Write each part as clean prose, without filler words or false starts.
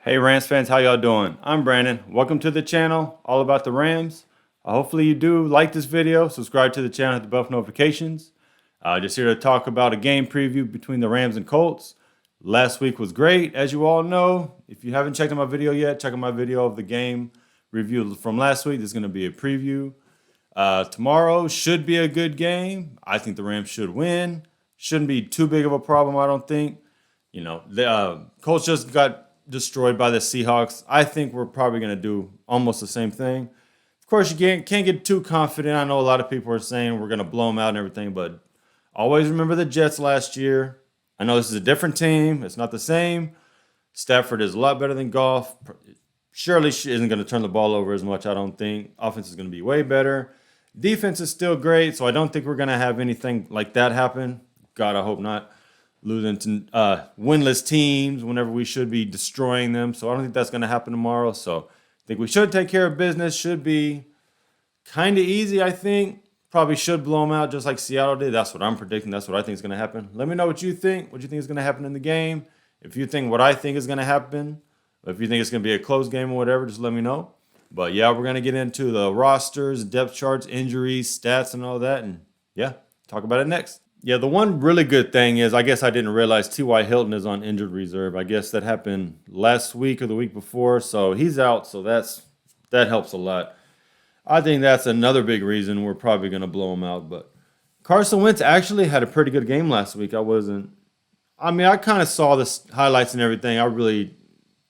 Hey Rams fans, how y'all doing? I'm Brandon. Welcome to the channel, all about the Rams. Hopefully you do like this video, subscribe to the channel, hit the bell for notifications. Just here to talk about a game preview between the Rams and Colts. Last week was great, as you all know. If you haven't checked out my video yet, check out my video of the game review from last week. This is going to be a preview. Tomorrow should be a good game. I think the Rams should win. Shouldn't be too big of a problem, I don't think. You know, the Colts just got destroyed by the Seahawks. I think we're probably going to do almost the same thing. Of course, you can't get too confident. I know a lot of people are saying we're going to blow them out and everything, but always remember the Jets last year. I know this is a different team. It's not the same. Stafford is a lot better than Goff. Surely isn't going to turn the ball over as much, I don't think. Offense is going to be way better. Defense is still great, so I don't think we're going to have anything like that happen. God, I hope not. Losing to winless teams whenever we should be destroying them. So I don't think that's going to happen tomorrow. So I think we should take care of business. Should be kind of easy, I think. Probably should blow them out just like Seattle did. That's what I'm predicting. That's what I think is going to happen. Let me know what you think. What you think is going to happen in the game. If you think what I think is going to happen, if you think it's going to be a close game or whatever, just let me know. But yeah, we're going to get into the rosters, depth charts, injuries, stats, and all that. And yeah, talk about it next. Yeah, the one really good thing is, I guess I didn't realize T.Y. Hilton is on injured reserve. I guess that happened last week or the week before, so he's out, so that helps a lot. I think that's another big reason we're probably going to blow him out. But Carson Wentz actually had a pretty good game last week. I kind of saw the highlights and everything. I really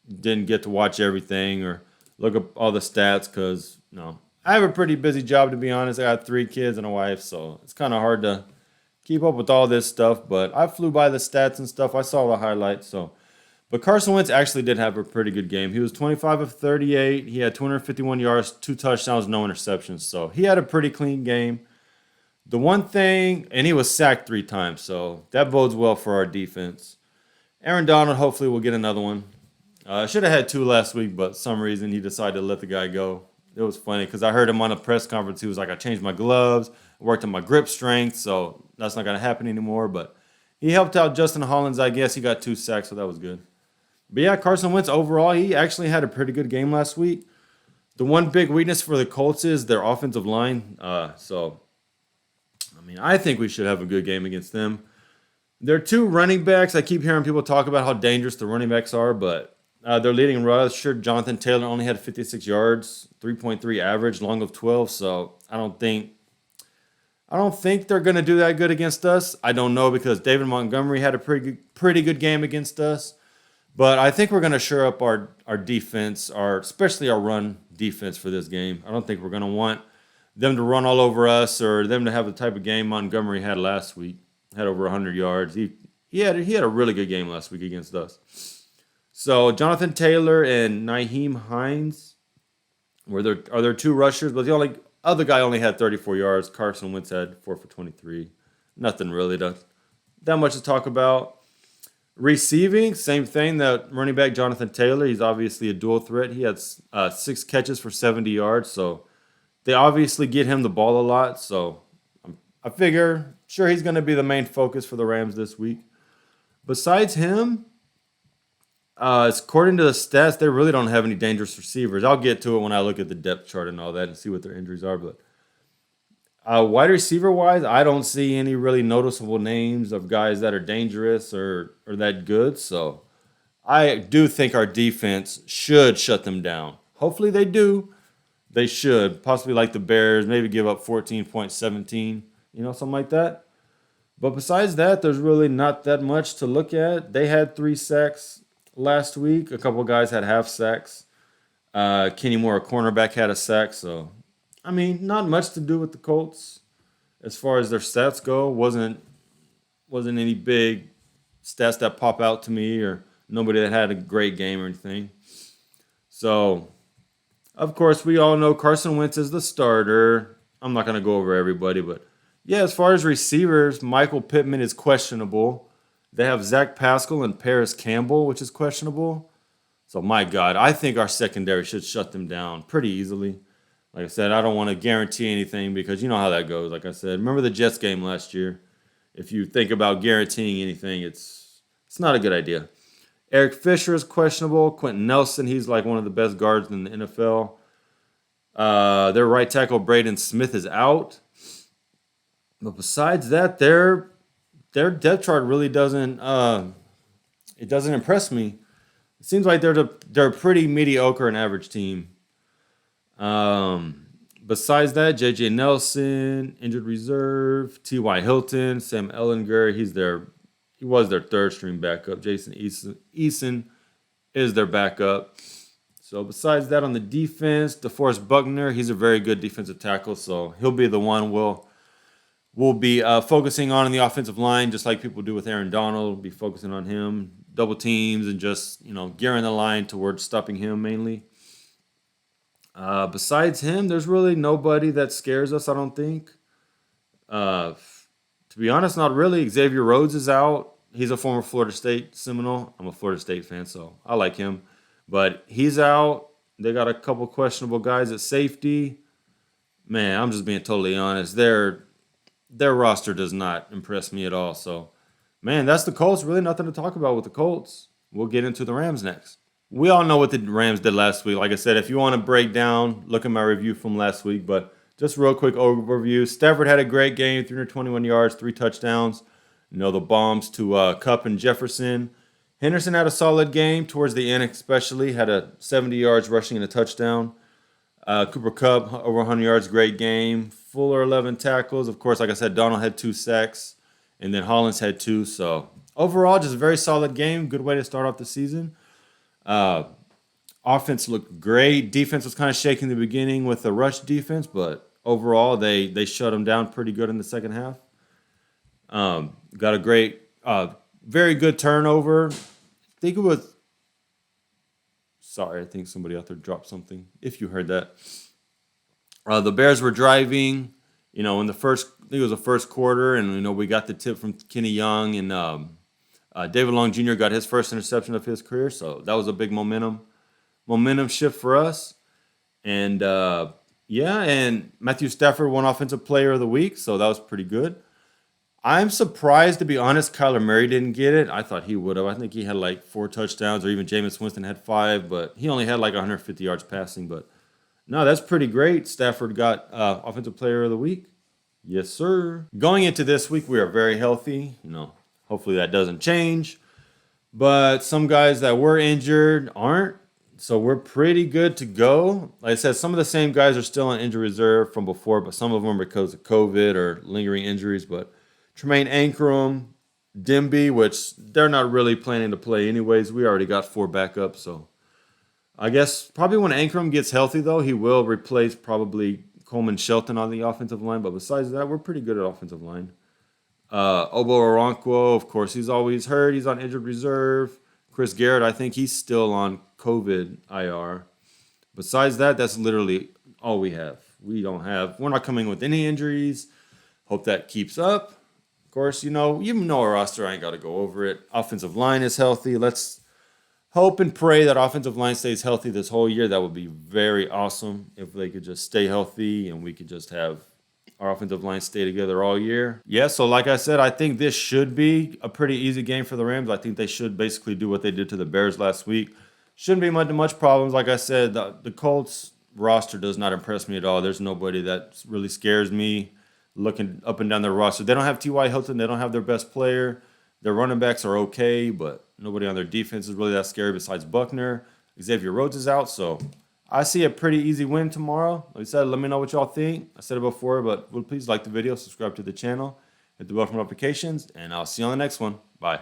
didn't get to watch everything or look up all the stats because, I have a pretty busy job, to be honest. I got 3 kids and a wife, so it's kind of hard to keep up with all this stuff, but I flew by the stats and stuff. I saw the highlights. But Carson Wentz actually did have a pretty good game. He was 25 of 38. He had 251 yards, 2 touchdowns, no interceptions. So he had a pretty clean game. The one thing, and he was sacked 3 times, so that bodes well for our defense. Aaron Donald hopefully will get another one. Should have had 2 last week, but some reason he decided to let the guy go. It was funny because I heard him on a press conference. He was like, I changed my gloves, worked on my grip strength, so that's not going to happen anymore. But he helped out Justin Hollins, I guess. He got 2 sacks, so that was good. But yeah, Carson Wentz overall, he actually had a pretty good game last week. The one big weakness for the Colts is their offensive line. I think we should have a good game against them. Their 2 running backs, I keep hearing people talk about how dangerous the running backs are, but their leading rusher, Jonathan Taylor, only had 56 yards, 3.3 average, long of 12. So I don't think they're going to do that good against us. I don't know because David Montgomery had a pretty good game against us. But I think we're going to shore up our defense, especially our run defense for this game. I don't think we're going to want them to run all over us or them to have the type of game Montgomery had last week. Had over 100 yards. He had a really good game last week against us. So Jonathan Taylor and Nyheim Hines are their 2 rushers, but the only other guy only had 34 yards. Carson Wentz had 4 for 23. Nothing really that much to talk about. Receiving, same thing. That running back Jonathan Taylor, he's obviously a dual threat. He had 6 catches for 70 yards, so they obviously get him the ball a lot. So I figure, sure, he's going to be the main focus for the Rams this week. Besides him, according to the stats, they really don't have any dangerous receivers. I'll get to it when I look at the depth chart and all that and see what their injuries are. But wide receiver-wise, I don't see any really noticeable names of guys that are dangerous or that good. So I do think our defense should shut them down. Hopefully they do. They should. Possibly like the Bears, maybe give up 14.17, something like that. But besides that, there's really not that much to look at. They had 3 sacks last week. A couple guys had half sacks. Kenny Moore, a cornerback, had a sack. So, not much to do with the Colts as far as their stats go. Wasn't any big stats that pop out to me or nobody that had a great game or anything. So, of course, we all know Carson Wentz is the starter. I'm not going to go over everybody, but yeah, as far as receivers, Michael Pittman is questionable. They have Zach Pascal and Paris Campbell, which is questionable. So, my God, I think our secondary should shut them down pretty easily. Like I said, I don't want to guarantee anything because you know how that goes. Like I said, remember the Jets game last year? If you think about guaranteeing anything, it's not a good idea. Eric Fisher is questionable. Quentin Nelson, he's like one of the best guards in the NFL. Their right tackle, Braden Smith, is out. But besides that, their depth chart really doesn't it doesn't impress me. It seems like they're a pretty mediocre and average team. Besides that, J.J. Nelson, injured reserve. T.Y. Hilton, Sam Ellinger, he was their third string backup. Jason Eason is their backup. So besides that, on the defense, DeForest Buckner, he's a very good defensive tackle, so he'll be the one we'll be focusing on in the offensive line, just like people do with Aaron Donald. We'll be focusing on him, double teams, and just gearing the line towards stopping him mainly. Besides him, there's really nobody that scares us, I don't think. To be honest, not really. Xavier Rhodes is out. He's a former Florida State Seminole. I'm a Florida State fan, so I like him. But he's out. They got a couple questionable guys at safety. Man, I'm just being totally honest. Their roster does not impress me at all. So, man, that's the Colts. Really nothing to talk about with the Colts. We'll get into the Rams next. We all know what the Rams did last week. Like I said, if you want to break down, look at my review from last week. But just real quick overview. Stafford had a great game, 321 yards, 3 touchdowns. The bombs to Kupp and Jefferson. Henderson had a solid game towards the end, especially. Had a 70 yards rushing and a touchdown. Cooper Kupp, over 100 yards, great game. Fuller, 11 tackles. Of course, like I said, Donald had 2 sacks. And then Hollins had 2. So, overall, just a very solid game. Good way to start off the season. Offense looked great. Defense was kind of shaky in the beginning with the rush defense, but overall, they shut them down pretty good in the second half. Got a great, very good turnover. I think it was. Sorry, I think somebody out there dropped something. If you heard that, the Bears were driving. In the first, I think it was the first quarter, and we got the tip from Kenny Young, and David Long Jr. got his first interception of his career, so that was a big momentum shift for us. And and Matthew Stafford won Offensive Player of the Week, so that was pretty good. I'm surprised, to be honest, Kyler Murray didn't get it. I thought he would have. I think he had like 4 touchdowns, or even Jameis Winston had 5, but he only had like 150 yards passing. But no, that's pretty great. Stafford got Offensive Player of the Week. Yes, sir. Going into this week, we are very healthy. Hopefully that doesn't change. But some guys that were injured aren't. So we're pretty good to go. Like I said, some of the same guys are still on injury reserve from before, but some of them are because of COVID or lingering injuries. But Tremaine Ankrum, Dimby, which they're not really planning to play anyways. We already got 4 backups. So I guess probably when Ankrum gets healthy, though, he will replace probably Coleman Shelton on the offensive line. But besides that, we're pretty good at offensive line. Obo Oronquo, of course, he's always hurt. He's on injured reserve. Chris Garrett, I think he's still on COVID IR. Besides that, that's literally all we have. We're not coming with any injuries. Hope that keeps up. Of course, our roster, I ain't got to go over it. Offensive line is healthy. Let's hope and pray that offensive line stays healthy this whole year. That would be very awesome if they could just stay healthy and we could just have our offensive line stay together all year. Yeah, so like I said, I think this should be a pretty easy game for the Rams. I think they should basically do what they did to the Bears last week. Shouldn't be much problems. Like I said, the Colts roster does not impress me at all. There's nobody that really scares me looking up and down their roster. They don't have T.Y. Hilton. They don't have their best player. Their running backs are okay, but nobody on their defense is really that scary besides Buckner. Xavier Rhodes is out, so I see a pretty easy win tomorrow. Like I said, let me know what y'all think. I said it before, but please like the video, subscribe to the channel, hit the bell for notifications, and I'll see you on the next one. Bye.